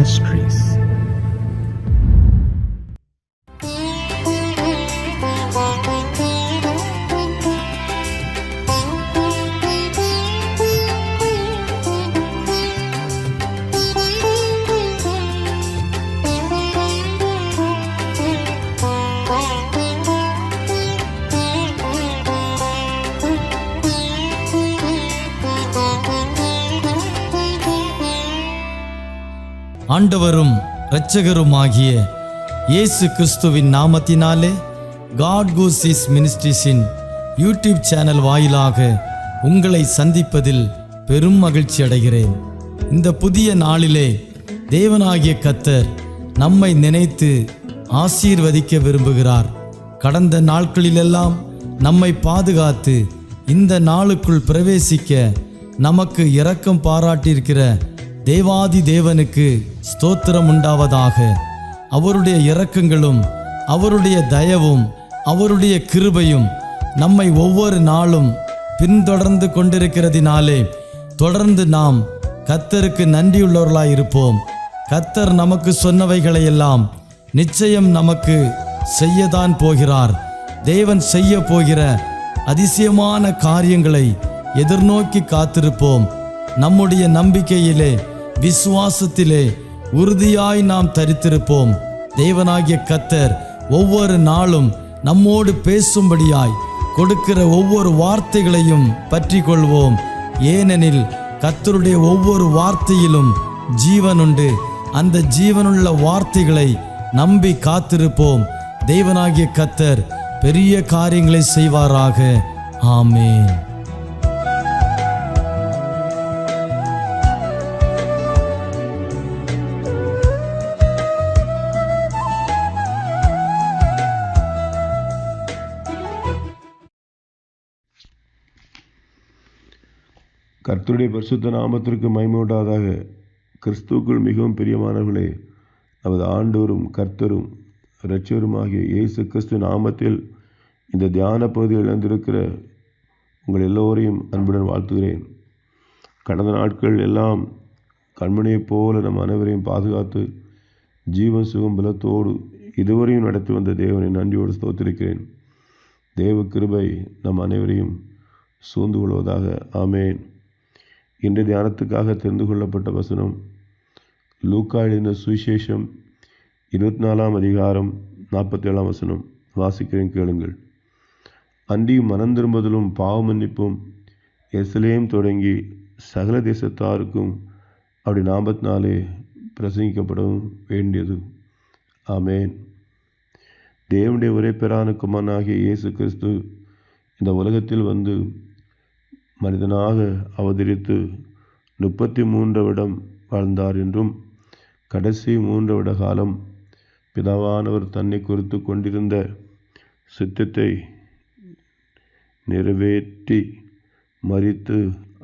Ministries. ஆண்டவரும் இரட்சகருமாகிய இயேசு கிறிஸ்துவின் நாமத்தினாலே காட் கூஸ் மினிஸ்ட்ரீஸின் யூடியூப் சேனல் வாயிலாக உங்களை சந்திப்பதில் பெரும் மகிழ்ச்சி அடைகிறேன். இந்த புதிய நாளிலே தேவனாகிய கர்த்தர் நம்மை நினைத்து ஆசீர்வதிக்க விரும்புகிறார். கடந்த நாட்களிலெல்லாம் நம்மை பாதுகாத்து இந்த நாளுக்குள் பிரவேசிக்க நமக்கு இரக்கம் பாராட்டியிருக்கிற தேவாதி தேவனுக்கு ஸ்தோத்திரம் உண்டாவதாக. அவருடைய இரக்கங்களும் அவருடைய தயவும் அவருடைய கிருபையும் நம்மை ஒவ்வொரு நாளும் பின்தொடர்ந்து கொண்டிருக்கிறதினாலே தொடர்ந்து நாம் கர்த்தருக்கு நன்றியுள்ளவர்களாய் இருப்போம். கர்த்தர் நமக்கு சொன்னவைகளையெல்லாம் நிச்சயம் நமக்கு செய்யத்தான் போகிறார். தேவன் செய்ய போகிற அதிசயமான காரியங்களை எதிர்நோக்கி காத்திருப்போம். நம்முடைய நம்பிக்கையிலே விசுவாசத்திலே உறுதியாய் நாம் தரித்திருப்போம். தேவனாகிய கர்த்தர் ஒவ்வொரு நாளும் நம்மோடு பேசும்படியாய் கொடுக்கிற ஒவ்வொரு வார்த்தைகளையும் பற்றி கொள்வோம். ஏனெனில் கர்த்தருடைய ஒவ்வொரு வார்த்தையிலும் ஜீவன் உண்டு. அந்த ஜீவனுள்ள வார்த்தைகளை நம்பி காத்திருப்போம். தேவனாகிய கர்த்தர் பெரிய காரியங்களை செய்வாராக. ஆமென். கர்த்தருடைய பரிசுத்த நாமத்திற்கு மகிமை உண்டாவதாக. கிறிஸ்துவுக்குள் மிகவும் பிரியமானவர்களே, நமது ஆண்டவரும் கர்த்தரும் இரட்சகருமாகிய இயேசு கிறிஸ்து நாமத்தில் இந்த தியான பகுதியில் இழந்திருக்கிற உங்கள் எல்லோரையும் அன்புடன் வாழ்த்துகிறேன். கடந்த நாட்கள் எல்லாம் கண்மணியைப் போல நம் அனைவரையும் பாதுகாத்து ஜீவன் சுகம் பலத்தோடு இதுவரையும் நடத்தி வந்த தேவனை நன்றியோடு ஸ்தோத்திரிக்கிறேன். தேவ கிருபை நம் அனைவரையும் சூழ்ந்து கொள்வதாக. ஆமேன். இன்றைய தியானத்துக்காக தெரிந்து கொள்ளப்பட்ட வசனம் லூக்கா எழுதின சுவிசேஷம் 24ஆம் அதிகாரம் 47ஆம் வசனம். வாசிக்கிறேன், கேளுங்கள். அன்றியும் மனம் திரும்புதலும் பாவ மன்னிப்பும் எருசலேம் தொடங்கி சகல தேசத்தாருக்கும் அப்படி நாமத்தினாலே பிரசங்கிக்கப்படவும் வேண்டியது. ஆமேன். தேவனுடைய ஒரே பேரான குமாரனாகிய இயேசு கிறிஸ்து இந்த உலகத்தில் வந்து மனிதனாக அவதரித்து 33 வருடம் வாழ்ந்தார் என்றும் கடைசி 3 வருட காலம் பிதாவானவர் தன்னை குறித்து கொண்டிருந்த சித்தத்தை நிறைவேற்றி மரித்து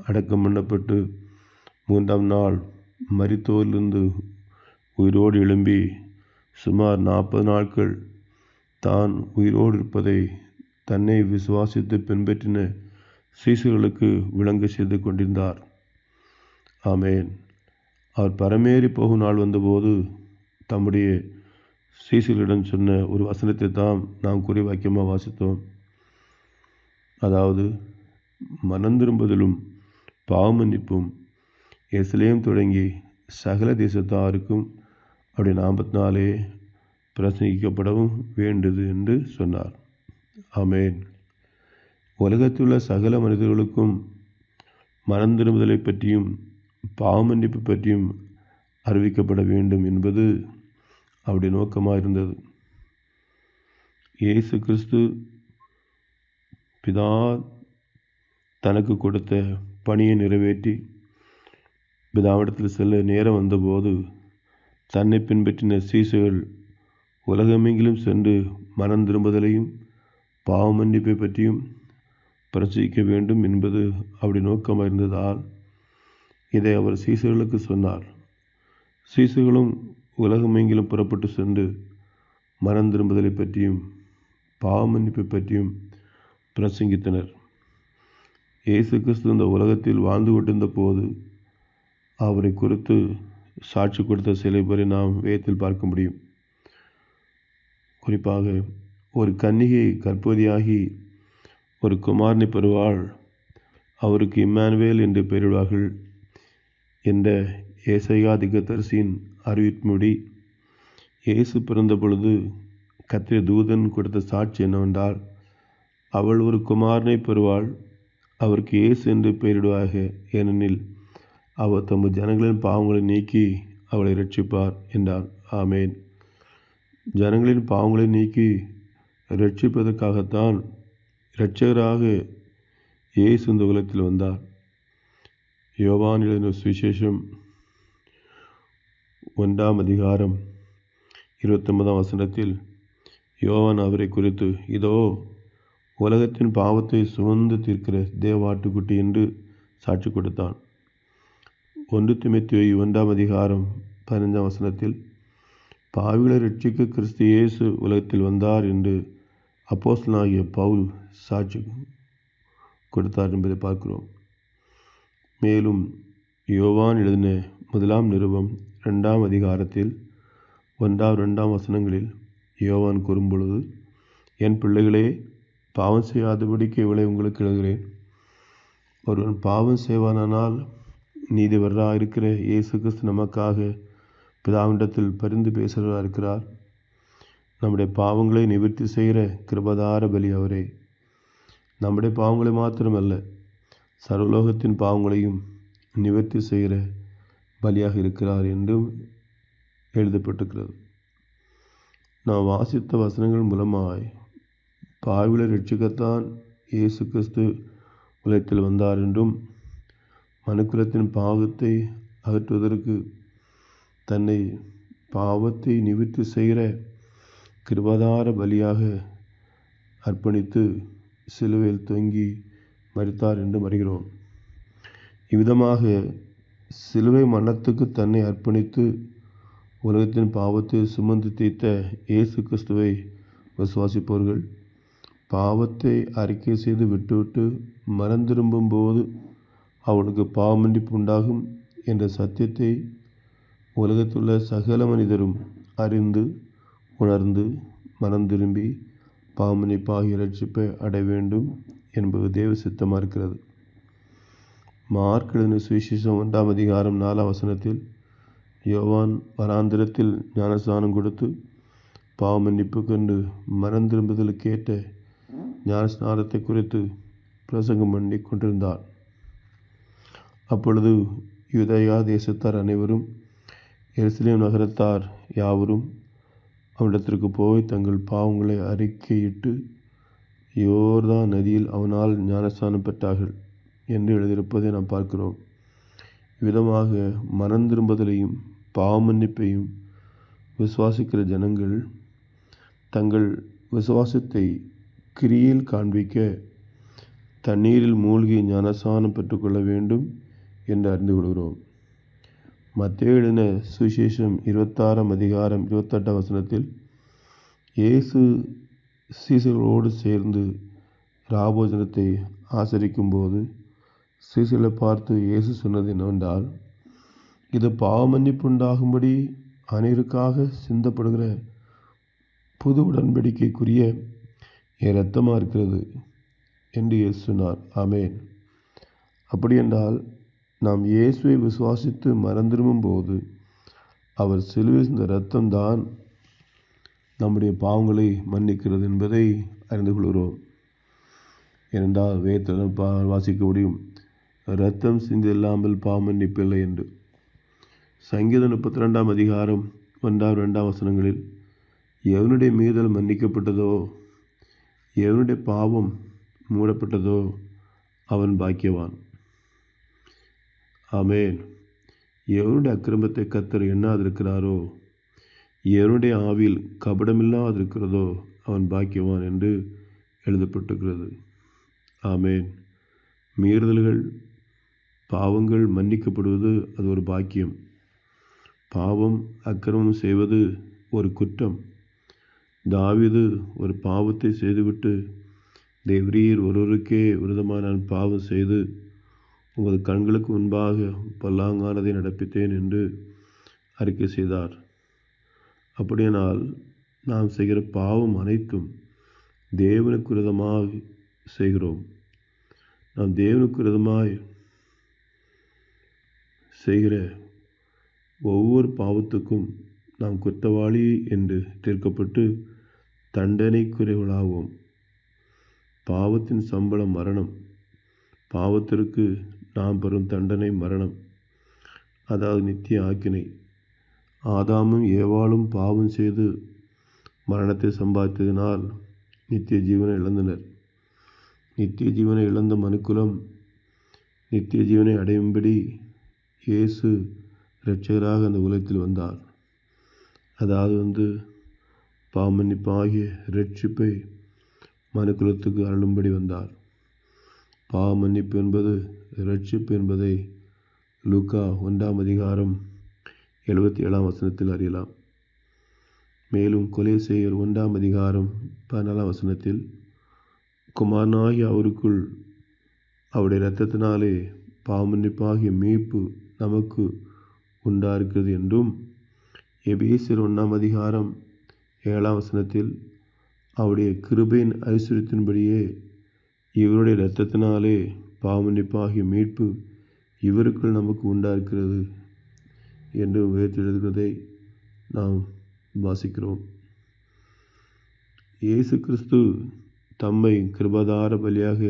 அடக்கம் பண்ணப்பட்டு 3ஆம் நாள் மரித்தோரிலிருந்து உயிரோடு எழும்பி சுமார் 40 நாட்கள் தான் உயிரோடு இருப்பதை தன்னை விசுவாசித்து பின்பற்றின சீசர்களுக்கு விளங்க செய்து கொண்டிருந்தார். ஆமேன். அவர் பரமேறி போகும் நாள் வந்தபோது தம்முடைய சீசர்களிடம் சொன்ன ஒரு வசனத்தை தான் நாம் குறிவாக்கியமாக வாசித்தோம். அதாவது, மனம் திரும்புதலும் பாவ மன்னிப்பும் எருசலேம் தொடங்கி சகல தேசத்தாருக்கும் அப்படி நாமத்தினாலே பிரசங்கிக்கப்படவும் வேண்டியது என்று சொன்னார். ஆமேன். உலகத்தில் உள்ள சகல மனிதர்களுக்கும் மனம் திரும்புதலை பற்றியும் பாவ மன்னிப்பு பற்றியும் அறிவிக்கப்பட வேண்டும் என்பது அவருடைய நோக்கமாக இருந்தது. இயேசு கிறிஸ்து பிதா தனக்கு கொடுத்த பணியை நிறைவேற்றி பிதாவிடத்தில் செல்ல நேரம் வந்தபோது தன்னை பின்பற்றின சீசர்கள் உலகமெங்கிலும் சென்று மனம் திரும்புதலையும் பாவ மன்னிப்பை பற்றியும் பிரசங்கிக்க வேண்டும் என்பது அவருடைய நோக்கமாக இருந்ததால் இதை அவர் சீசர்களுக்கு சொன்னார். சீசர்களும் உலகமெங்கிலும் புறப்பட்டு சென்று மனம் திரும்புதலை பற்றியும் பாவ மன்னிப்பை பற்றியும் பிரசங்கித்தனர். இயேசு கிறிஸ்து இந்த உலகத்தில் வாழ்ந்து கொண்டிருந்த போது அவரை குறித்து சாட்சி கொடுத்த சில பேரை நாம் வேதத்தில் பார்க்க முடியும். குறிப்பாக ஒரு கன்னிகை கர்ப்பவதியாகி ஒரு குமாரனை பெறுவாள், அவருக்கு இம்மானுவேல் என்று பெயரிடுவார்கள் என்ற ஏசாயா தீர்க்கதரிசியின் அறிவிப்பின்படி இயேசு பிறந்த பொழுது கர்த்தருடைய தூதன் கொடுத்த சாட்சி என்னவென்றால், அவள் ஒரு குமாரனை பெறுவாள், அவருக்கு இயேசு என்று பெயரிடுவாக, ஏனெனில் அவர் தமது ஜனங்களின் பாவங்களை நீக்கி அவளை இரட்சிப்பார் என்றார். ஆமேன். ஜனங்களின் பாவங்களை நீக்கி இரட்சிப்பதற்காகத்தான் இரட்சகராக இயேசு இந்த உலகத்தில் வந்தார். யோவான் எழுதின சுவிசேஷம் 1:29 யோவான் அவரை குறித்து, இதோ உலகத்தின் பாவத்தை சுமந்து தீர்க்கிற தேவாட்டுக்குட்டி என்று சாட்சி கொடுத்தான். 1 தீமோத்தேயு 1:15 பாவிகளை ரட்சிக்க கிறிஸ்து இயேசு உலகத்தில் வந்தார் என்று அப்போஸ்தலனாகிய பவுல் சாட்சி கொடுத்தார் என்பதை பார்க்கிறோம். மேலும் யோவான் எழுதின 1 நிருபம் 2 1-2 யோவான் கூறும்பொழுது, என் பிள்ளைகளே, பாவம் செய்யாதபடிக்கு இவளை உங்களுக்கு எழுதுகிறேன். ஒருவன் பாவம் செய்வானால் நீதிபரராக இருக்கிற இயேசு கிறிஸ்து நமக்காக பிதாவினிடத்தில் பரிந்து பேசுகிறவராக இருக்கிறார். நம்முடைய பாவங்களை நிவர்த்தி செய்கிற கிருபதார பலி அவரே. நம்முடைய பாவங்களை மாத்திரமல்ல, சர்வலோகத்தின் பாவங்களையும் நிவர்த்தி செய்கிற பலியாக இருக்கிறார் என்றும் எழுதப்பட்டிருக்கிறது. நாம் வாசித்த வசனங்கள் மூலமாய் பாவிகளை ரட்சிக்கத்தான் இயேசு கிறிஸ்து உலகத்தில் வந்தார் என்றும், மனுக்குலத்தின் பாவத்தை அகற்றுவதற்கு தன்னை பாவத்தை நிவர்த்தி செய்கிற கிருபாதார பலியாக அர்ப்பணித்து சிலுவையில் தொங்கி மரித்தார் என்றும் அறிகிறோம். இவ்விதமாக சிலுவை மரணத்துக்கு தன்னை அர்ப்பணித்து உலகத்தின் பாவத்தை சுமந்து தீர்த்த இயேசு கிறிஸ்துவை விசுவாசிப்பவர்கள் பாவத்தை அறிக்கை செய்து விட்டுவிட்டு மனம் திரும்பும்போது அவனுக்கு பாவமன்னிப்பு உண்டாகும் என்ற சத்தியத்தை உலகத்துள்ள சகல மனிதரும் அறிந்து உணர்ந்து மனம் திரும்பி பாவமன்னிப்பாகிய இரட்சிப்பை அடைய வேண்டும் என்பது தேவ சித்தமாக இருக்கிறது. மார்க் எழுதின சுவிசேஷம் 1:4 யோவான் வனாந்திரத்தில் ஞானஸ்நானம் கொடுத்து பாவமன்னிப்பு கண்டு மனம் திரும்புதல் கேட்ட ஞானஸ்நானத்தை குறித்து பிரசங்கம் பண்ணி கொண்டிருந்தார். அப்பொழுது யூதேயா தேசத்தார் அனைவரும் எருசலேம் நகரத்தார் யாவரும் அவனிடத்திற்கு போய் தங்கள் பாவங்களை அறிக்கையிட்டு யோர்தான் நதியில் அவனால் ஞானஸ்நானம் பெற்றார்கள் என்று எழுதியிருப்பதை நாம் பார்க்கிறோம். இவ்விதமாக மனம் திரும்புதலையும் பாவமன்னிப்பையும் விசுவாசிக்கிற ஜனங்கள் தங்கள் விசுவாசத்தை கிரியில் காண்பிக்க தண்ணீரில் மூழ்கி ஞானஸ்நானம் பெற்றுக்கொள்ள வேண்டும் என்று அறிந்து கொள்கிறோம். மத்தேயு எழுதின சுவிசேஷம் 26:28 இயேசு சீசர்களோடு சேர்ந்து ராபோஜனத்தை ஆசரிக்கும்போது சீசர்களை பார்த்து இயேசு சொன்னது என்னவென்றால், இது பாவமன்னிப்பு உண்டாகும்படி அனைவருக்காக சிந்தப்படுகிற புது உடன்படிக்கைக்குரிய என் இரத்தமாக இருக்கிறது என்று இயேசு சொன்னார். ஆமேன். அப்படி என்றால் நாம் இயேசுவை விசுவாசித்து மனம் திரும்பும்போது அவர் சிலுவை இந்த இரத்தம்தான் நம்முடைய பாவங்களை மன்னிக்கிறது என்பதை அறிந்து கொள்கிறோம். ஏனென்றால் வேதத்தில் வாசிக்க முடியும், இரத்தம் சிந்தி இல்லாமல் பாவம் மன்னிப்பில்லை என்று. சங்கீதம் 32 1-2 எவனுடைய மீதல் மன்னிக்கப்பட்டதோ எவனுடைய பாவம் மூடப்பட்டதோ அவன் பாக்கியவான். ஆமேன். எவனுடைய அக்கிரமத்தை கர்த்தர் எண்ணாதிருக்கிறாரோ எவனுடைய ஆவியில் கபடமில்லாதிருக்கிறதோ அவன் பாக்கியவான் என்று எழுதப்பட்டிருக்கிறது. ஆமேன். மீறுதல்கள் பாவங்கள் மன்னிக்கப்படுவது அது ஒரு பாக்கியம். பாவம் அக்கிரமம் செய்வது ஒரு குற்றம். தாவீது ஒரு பாவத்தை செய்துவிட்டு, தேவரீர் ஒருவருக்கே விரோதமாக நான் பாவம் செய்து உமது கண்களுக்கு முன்பாக பல்லாங்கானதை நடப்பித்தேன் என்று அறிக்கை செய்தார். அப்படியானால் நாம் செய்கிற பாவம் அனைத்தும் தேவனுக்கு விரோதமாக செய்கிறோம். நாம் தேவனுக்கு விரோதமாய் செய்கிற ஒவ்வொரு பாவத்துக்கும் நாம் குற்றவாளி என்று தீர்க்கப்பட்டு தண்டனைக்குரியவர்களாவோம். பாவத்தின் சம்பளம் மரணம். பாவத்திற்கு நாம் பெறும் தண்டனை மரணம், அதாவது நித்திய ஆக்கினை. ஆதாமும் ஏவாளும் பாவம் செய்து மரணத்தை சம்பாதித்ததினால் நித்திய ஜீவனை இழந்தனர். நித்திய ஜீவனை இழந்த மனுக்குலம் நித்திய ஜீவனை அடையும்படி இயேசு இரட்சகராக அந்த உலகத்தில் வந்தார். அதாவது பாவமன்னிப்பாகிய இரட்சிப்பை மனுக்குலத்துக்கு அருளும்படி வந்தார். பாவ மன்னிப்பு என்பது இரட்சிப்பு என்பதை லூக்கா 1:77 அறியலாம். மேலும் கொலை செய்யர் 1:14 குமாரனாகி அவருக்குள் அவருடைய இரத்தத்தினாலே பாவமன்னிப்பாகிய மீட்பு நமக்கு உண்டாயிருக்கிறது என்றும், எபேசியர் 1:7 அவருடைய கிருபையின் ஐஸ்வரியத்தின்படியே இவருடைய இரத்தத்தினாலே பாவமன்னிப்பாகிய மீட்பு இவருக்குள் நமக்கு உண்டாயிருக்கிறது என்று வேதத்தில் எழுதுகிறதை நாம் வாசிக்கிறோம். இயேசு கிறிஸ்து தம்மை கிருபாதார பலியாக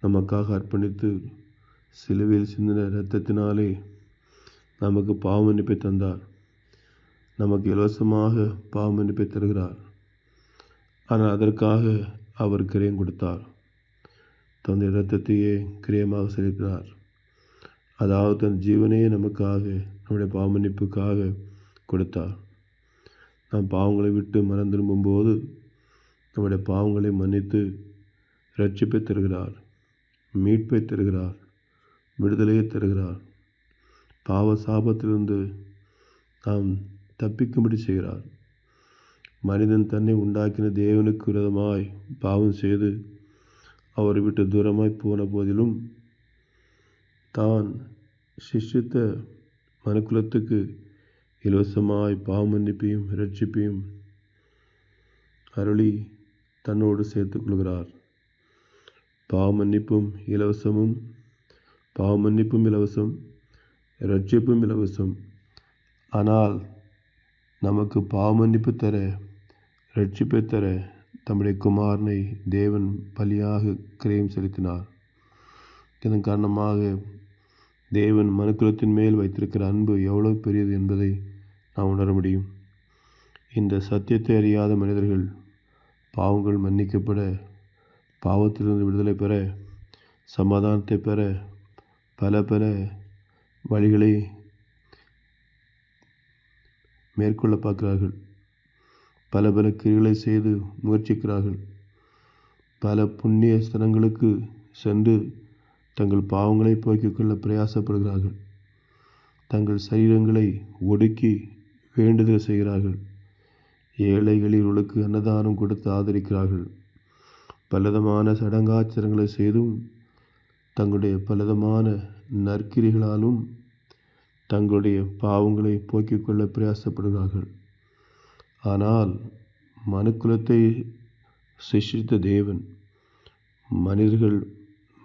நமக்காக அர்ப்பணித்து சிலுவையில் சிந்தின இரத்தத்தினாலே நமக்கு பாவமன்னிப்பை தந்தார். நமக்கு இலவசமாக பாவமன்னிப்பை தருகிறார். ஆனால் அதற்காக அவர் கிரயம் கொடுத்தார். தன் இரத்தத்தையே கிரயமாக செலுத்தினார். அதாவது தன் ஜீவனையே நமக்காக, நம்முடைய பாவமன்னிப்புக்காக கொடுத்தார். நாம் பாவங்களை விட்டு மனம் திரும்பும்போது நம்முடைய பாவங்களை மன்னித்து இரட்சிப்பை தருகிறார், மீட்பை தருகிறார், விடுதலையை தருகிறார். பாவ சாபத்திலிருந்து நாம் தப்பிக்கும்படி செய்கிறார். மனிதன் தன்னை உண்டாக்கின தேவனுக்கு விரோதமாய் பாவம் செய்து அவரை விட்டு தூரமாய் போன போதிலும் தான் சிருஷ்டித்த மனுக்குலத்துக்கு இலவசமாய் பாவ மன்னிப்பையும் இரட்சிப்பையும் அருளி தன்னோடு சேர்த்துக் கொள்கிறார். பாவ மன்னிப்பும் இலவசம், இரட்சிப்பும் இலவசம். ஆனால் நமக்கு பாவ மன்னிப்பு தர, இரட்சிப்பை தர தம்முடைய குமாரனை தேவன் பலியாக கிரயம் செலுத்தினார். இதன் காரணமாக தேவன் மனுக்குலத்தின் மேல் வைத்திருக்கிற அன்பு எவ்வளவு பெரியது என்பதை நாம் உணர முடியும். இந்த சத்தியத்தை அறியாத மனிதர்கள் பாவங்கள் மன்னிக்கப்பட, பாவத்திலிருந்து விடுதலை பெற, சமாதானத்தை பெற பல வழிகளை மேற்கொள்ள பார்க்கிறார்கள். பல கிரிகளை செய்து முயற்சிக்கிறார்கள். பல புண்ணிய ஸ்தலங்களுக்கு சென்று தங்கள் பாவங்களை போக்கிக் கொள்ள பிரயாசப்படுகிறார்கள். தங்கள் சரீரங்களை ஒடுக்கி வேண்டுதல் செய்கிறார்கள். ஏழை எளியவர்களுக்கு அன்னதானம் கொடுத்து ஆதரிக்கிறார்கள். பலவிதமான சடங்காச்சாரங்களை செய்தும் தங்களுடைய பலவிதமான நற்கிரிகளாலும் தங்களுடைய பாவங்களை போக்கிக் கொள்ள பிரயாசப்படுகிறார்கள். ஆனால் மனுக்குலத்தை சிருஷ்டித்த தேவன் மனிதர்கள்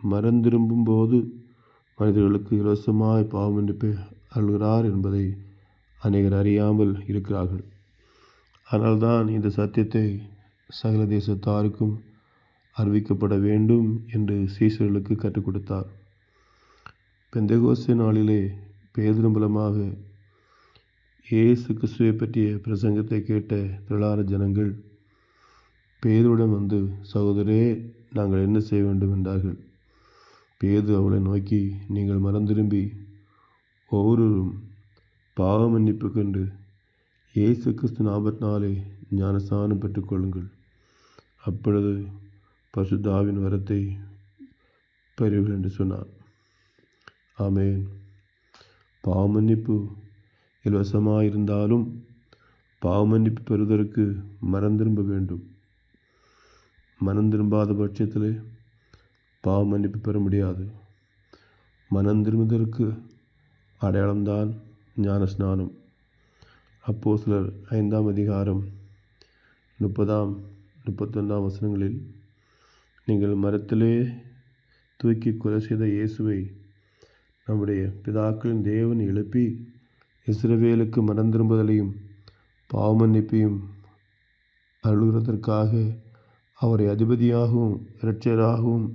மறந்திரும்பும் போது மனிதர்களுக்கு இலவசமாய் பாவமன்னிப்பை அருள்கிறார் என்பதை அநேகர் அறியாமல் இருக்கிறார்கள். அதனால்தான் இந்த சத்தியத்தை சகல தேசத்தாருக்கும் அறிவிக்கப்பட வேண்டும் என்று சீசர்களுக்கு கற்றுக் கொடுத்தார். பெந்தெகோஸ்தே நாளிலே பேதுரு மூலமாக இயேசு கிறிஸ்துவை பற்றிய பிரசங்கத்தை கேட்ட திரளான ஜனங்கள் பேதுருடன் வந்து, சகோதரே, நாங்கள் என்ன செய்ய வேண்டும் என்றார்கள். பேதுரு அவளை நோக்கி, நீங்கள் மனம் திரும்பி ஒவ்வொருவரும் பாவ மன்னிப்பு கண்டு இயேசு கிறிஸ்து நாமத்தினாலே ஞானஸ்நானம் பெற்றுக்கொள்ளுங்கள். அப்பொழுது பரிசுத்த ஆவியின் வரத்தை பெறுவீர்கள் என்று சொன்னார். ஆமென். பாவ மன்னிப்பு இலவசமாயிருந்தாலும் பாவ மன்னிப்பு பெறுவதற்கு மனம் திரும்ப வேண்டும். மனம் திரும்பாத பட்சத்தில் பாவ மன்னிப்பு பெற முடியாது. மனம் திரும்புவதற்கு அடையாளம்தான் ஞான ஸ்நானம். அப்போஸ்தலர் 5ஆம் அதிகாரம் 30-31 வசனங்களில், நீங்கள் மரத்திலே தூக்கி கொலை செய்த இயேசுவை நம்முடைய பிதாக்களின் தேவன் எழுப்பி இஸ்ரவேலுக்கு மனம் திரும்புதலையும் பாவமன்னிப்பையும் அருளுகிறதற்காக அவரை அதிபதியாகவும் இரட்சகராகவும்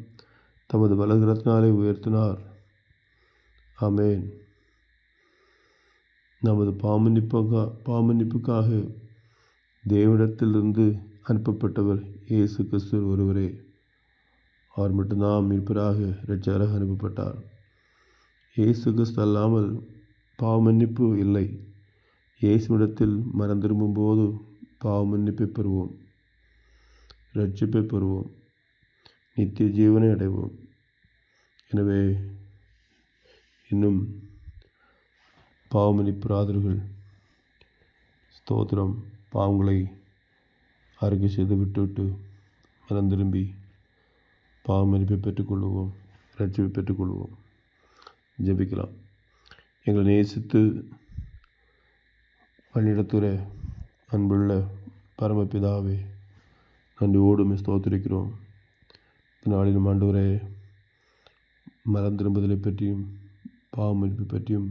தமது வலதுகரத்தினாலே உயர்த்தினார். ஆமென். நமது பாவமன்னிப்புக்காக தேவனிடத்திலிருந்து அனுப்பப்பட்டவர் இயேசு கிறிஸ்து ஒருவரே. அவர் மட்டும்தான் மீட்பராக இரட்சகராக அனுப்பப்பட்டார். இயேசு கிறிஸ்து அல்லாமல் பாவமன்னிப்பு இல்லை. இயேசுவிடத்தில் மனம் திரும்பும்போது பாவமன்னிப்பை பெறுவோம், இரட்சிப்பை பெறுவோம், நித்திய ஜீவனை அடைவோம். எனவே இன்னும் பாவமன்னிப்புறாதவர்கள் ஸ்தோத்திரம், பாவங்களை அறிக்கை செய்து விட்டுவிட்டு மனம் திரும்பி பாவமன்னிப்பை பெற்றுக்கொள்வோம், இரட்சிப்பை பெற்றுக்கொள்வோம். ஜெபிக்கலாம். எங்களை நேசித்து வழிநடத்துகிற அன்புள்ள பரமபிதாவே, நன்றியோடு ஸ்தோத்திரிக்கிறோம். நாளிலும் ஆண்டவரே, மனம் திரும்புதலை பற்றியும் பாவமன்னிப்பை பற்றியும்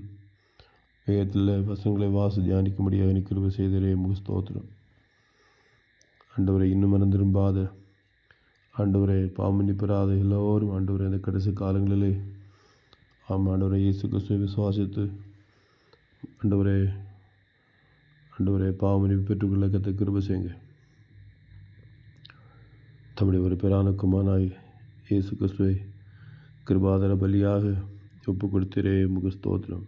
வேதத்தில் வசனங்களை வாசி தியானிக்கும்படியாக எனக்கு கிருபை செய்தரே, ஸ்தோத்திரம். ஆண்டவரை, இன்னும் மனம் திரும்பாத ஆண்டவரை, பாவமன்னிப்பராத எல்லோரும் ஆண்டவரை இந்த கடைசி காலங்களிலே ஆண்டவரை இயேசு கிறிஸ்துவை விசுவாசித்து ஆண்டவரே பாவமன்னிப்பு பெற்றுக்கொள்ள கத்த கிருபை செய்யுங்க. தம்முடைய ஒரு பேரான குமாரனாய் இயேசு கிறிஸ்துவை கிருபாதர பலியாக ஒப்பு கொடுத்தீரே, ஸ்தோத்திரம்.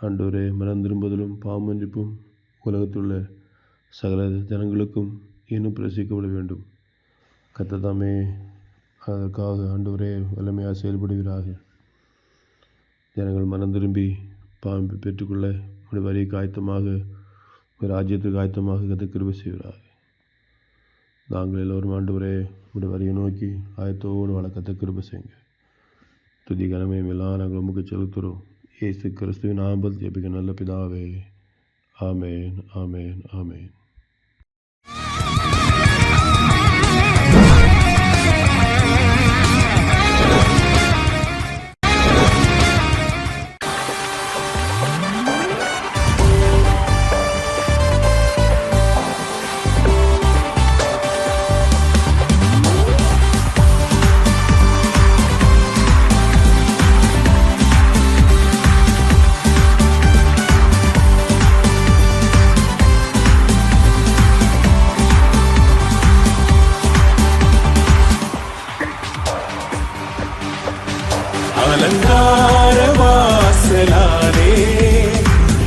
ஆண்டவரே, மனம் திரும்புதலும் பாவமன்னிப்பும் உலகத்துள்ள சகல ஜனங்களுக்கும் இன்னும் பிரசிக்கப்பட வேண்டும். கர்த்தர் அதற்காக ஆண்டவரே வல்லமையாக செயல்படுகிறாக. ஜனங்கள் மனம் திரும்பி பாவம் பெற்றுக்கொள்ள உடைய வரிக்கு ஆயத்தமாக, ஒரு ராஜ்யத்துக்கு ஆயத்தமாக கத்த கிருபை செய்கிறார். நாங்கள் எல்லோரும் ஆண்டவரே உடைய வரியை நோக்கி ஆயத்தோடு வாழ கத்த கிருபை செய்யுங்க. துதி கனமையும் எல்லாம் நாங்கள் உமக்கு செலுத்துகிறோம். இயேசு கிறிஸ்துவின் நாமத்தில் ஜெபிக்க நல்ல பிதாவே. ஆமேன், ஆமேன், ஆமேன். அலங்கார வாசலாலே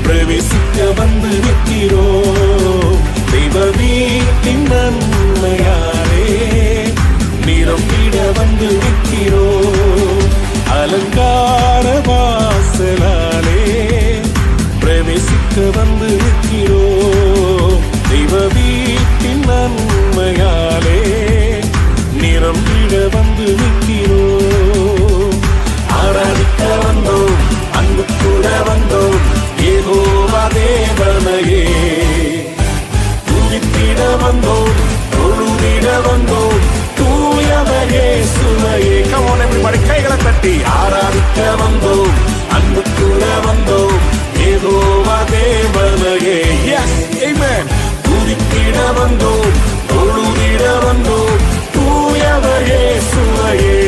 பிரவேசிக்க வந்து நிற்கிறோம். தெய்வ வீட்டின் நன்மையாலே நிரம்பிட வந்து நிற்கிறோம். அலங்கார வாசலாலே பிரவேசிக்க வந்து நிற்கிறோம். தெய்வ வீட்டின் நன்மையாலே நிரம்பிட வந்து நிற்கிறோம். ஆராதிக்க வந்தோம், அன்பு கூட வந்தோம், யெகோவா தேவனையே. துதித்திட வந்தோம், தொழுதிட வந்தோம், தூயவர் இயேசுவையே. Come on everybody, கைகளை தட்டி ஆராதிக்க வந்தோம், அன்பு கூட வந்தோம், யெகோவா தேவனையே. Yes, amen. துதித்திட வந்தோம், தொழுதிட வந்தோம், தூயவர் இயேசுவையே.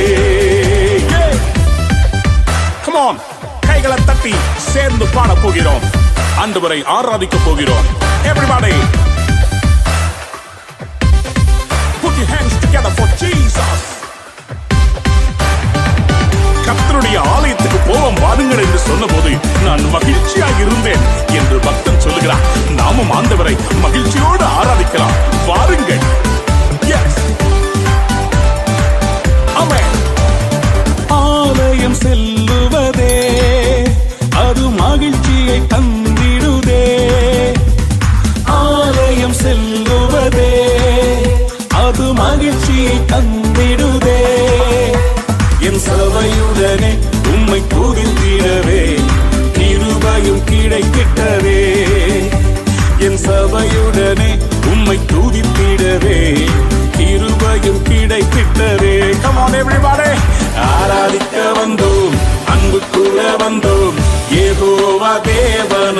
கைகளை தட்டி சேர்ந்து பாட போகிறோம், ஆண்டவரை ஆராதிக்க போகிறோம். Everybody put your hands together for Jesus. கர்த்தருடைய ஆலயத்துக்கு போவோம் வாருங்கள் என்று சொன்னபோது நான் மகிழ்ச்சியாக இருந்தேன் என்று பக்தன் சொல்லுகிறார். நாமும் ஆண்டவரை மகிழ்ச்சியோடு ஆராதிக்கலாம். வாருங்கள். Yes. Amen. ஆலயம் செல்லுவதே அது மகிழ்ச்சியை தந்திடுதே. ஆலயம் செல்லுவதே அது மகிழ்ச்சியை தந்திடுதே. என் சபையுடனே உம்மை புரிந்திடவே கிருபையும் கிடைக்கிட்டதே.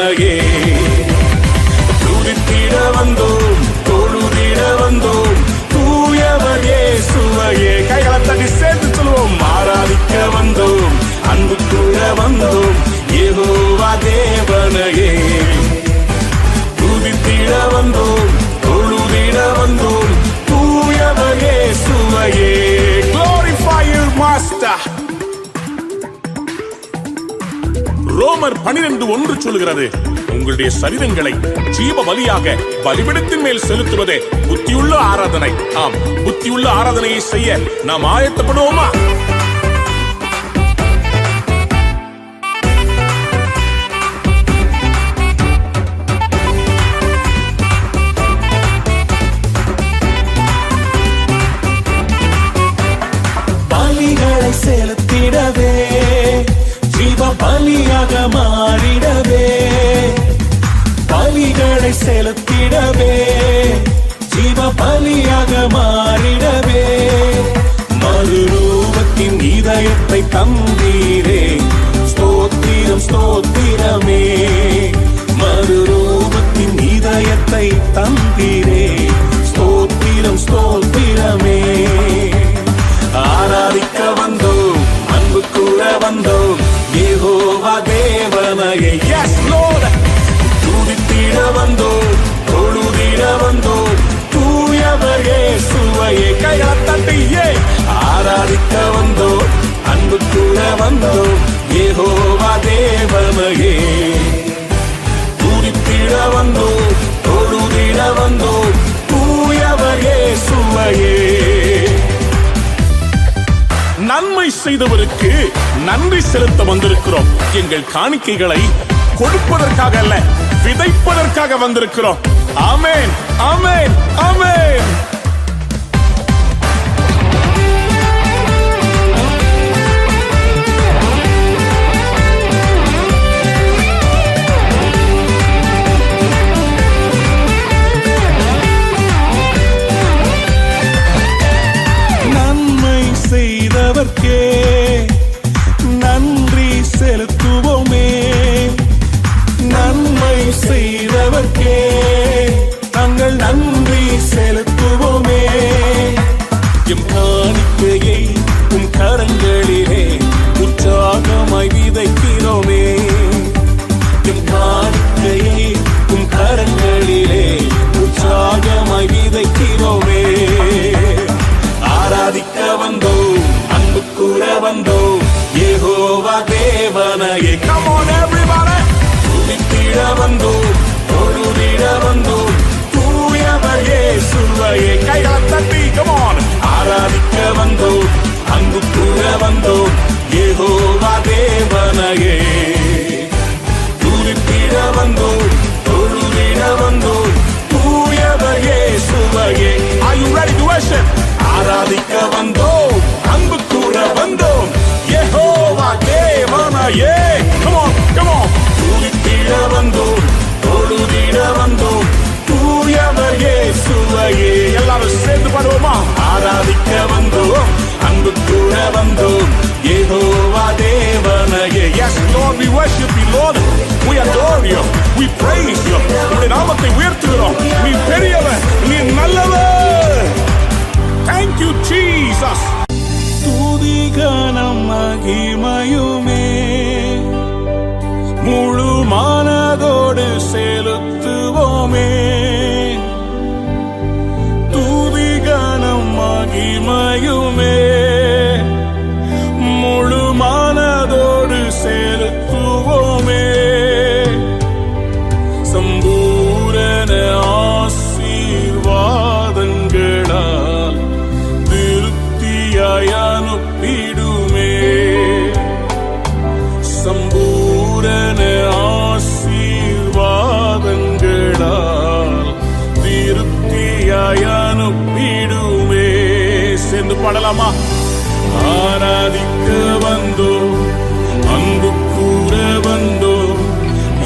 தேவனையே துதித்திட வந்தோம், தொழுதிட வந்தோம், தூயவர் இயேசுவையே. கைகளை தட்டி சேர்த்து சொல்லுவோம். ஆராதிக்க வந்தோம், அன்பு கூற வந்தோம், யெகோவா தேவனையே துதித்திட வந்தோம், தொழுதிட வந்தோம், தூயவர் இயேசுவையே. Glorify your master. ரோமர் 12:1 சொல்கிறது, உங்களுடைய சரீரங்களை ஜீவ பலியாக பலிபீடத்தின் மேல் செலுத்துவதே புத்தியுள்ள ஆராதனை. ஆம், புத்தியுள்ள ஆராதனையை செய்ய நாம் ஆயத்தப்படுவோமா? பலிகளை செலுத்திடவே, ஜீவ பலியாக மாறிடவே, பலிகளை செலுத்திடவே, ஜீவ பலியாக மாறிடவே, மறுரூபத்தின் இதயத்தை தந்தீரே, ஸ்தோத்திரம் ஸ்தோத்திரமே. மறுரூபத்தின் இதயத்தை தந்தீரே, ஸ்தோத்திரம் ஸ்தோத்திரமே. ஆராதிக்க வந்தோம், அன்பு கூற வந்தோம், யெகோவா தேவனையே. Yes Lord. துதித்திட வந்தோம், தொழுதிட வந்தோம், தூயவர் இயேசுவையே. கைகளை தட்டியே ஆராதிக்க வந்தோம், அன்பு கூற வந்தோம், யெகோவா தேவனையே துதித்திட வந்தோம், தொழுதிட வந்தோம், தூயவர் இயேசுவையே. நன்மை செய்தவருக்கு நன்றி செலுத்த வந்திருக்கிறோம். எங்கள் காணிக்கைகளை கொடுப்பதற்காக அல்ல, விதைப்பதற்காக வந்திருக்கிறோம். ஆமென், ஆமென், ஆமென். நன்மை செய்தவர்க்கே நன்றி செலுத்துவோமே, நன்மை செய்தவர்க்கே நாங்கள் நன்றி செலுத்துவோமே. எம் காணிக்கையை உம் கரங்களிலே உற்சாகமாய் விதைக்கிறோமே, எம் காணிக்கையை உம் கரங்களிலே உற்சாகமாய் விதைக்கிறோமே. ஆராதிக்க வந்தோம், அன்பு கூற வந்தோம், யெகோவா தேவனையே. Come on everybody. துதித்திட வந்தோம், தொழுதிட வந்தோம், தூயவர் இயேசுவையே. கைகளை தட்டி come on. ஆராதிக்க வந்தோம், அன்பு கூற வந்தோம், யெகோவா தேவனையே துதித்திட வந்தோம், தொழுதிட வந்தோம், தூயவர் இயேசுவையே. Are you ready to worship? ஆராதிக்க வந்தோம், அன்பு கூற வந்தோம், யெகோவா தேவனையே. Come on, come on. துதித்திட வந்தோம், தொழுதிட வந்தோம், தூயவர் இயேசுவையே. எல்லாரும் சேர்ந்து பாடுவோமா? ஆராதிக்க வந்தோம், அன்பு கூற வந்தோம், யெகோவா தேவனையே. Yes Lord, we worship you Lord. We adore you. We praise you. உம்முடைய நாமத்தை உயர்த்துகிறோம். நீ பெரியவர், நீ நல்லவர். Thank you Jesus. துதி கனம் மகிமையுமே முழு மனதோடு செலுத்துவோமே, துதி கனம் மகிமையுமே முழு மனதோடு செலுத்துவோமே. சம்பூரண ஆசீர்வாதங்களால் திருப்தியாய் அனுப்பிடுமே, சம்பூரண ஆசீர்வாதங்களால் திருப்தியாய் அனுப்பிடுமே. சேர்ந்து பாடலாமா? ஆராதிக்க வந்தோம், அன்பு கூற வந்தோம்,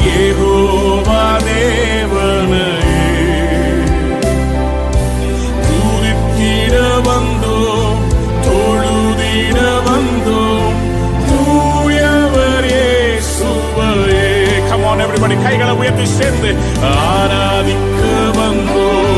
யெகோவா தேவனையே துதித்திட வந்தோம், தொழுதிட வந்தோம், தூயவர் இயேசுவையே. Come on everybody, கைகளை சேர்ந்து ஆராதிக்க வந்தோம்.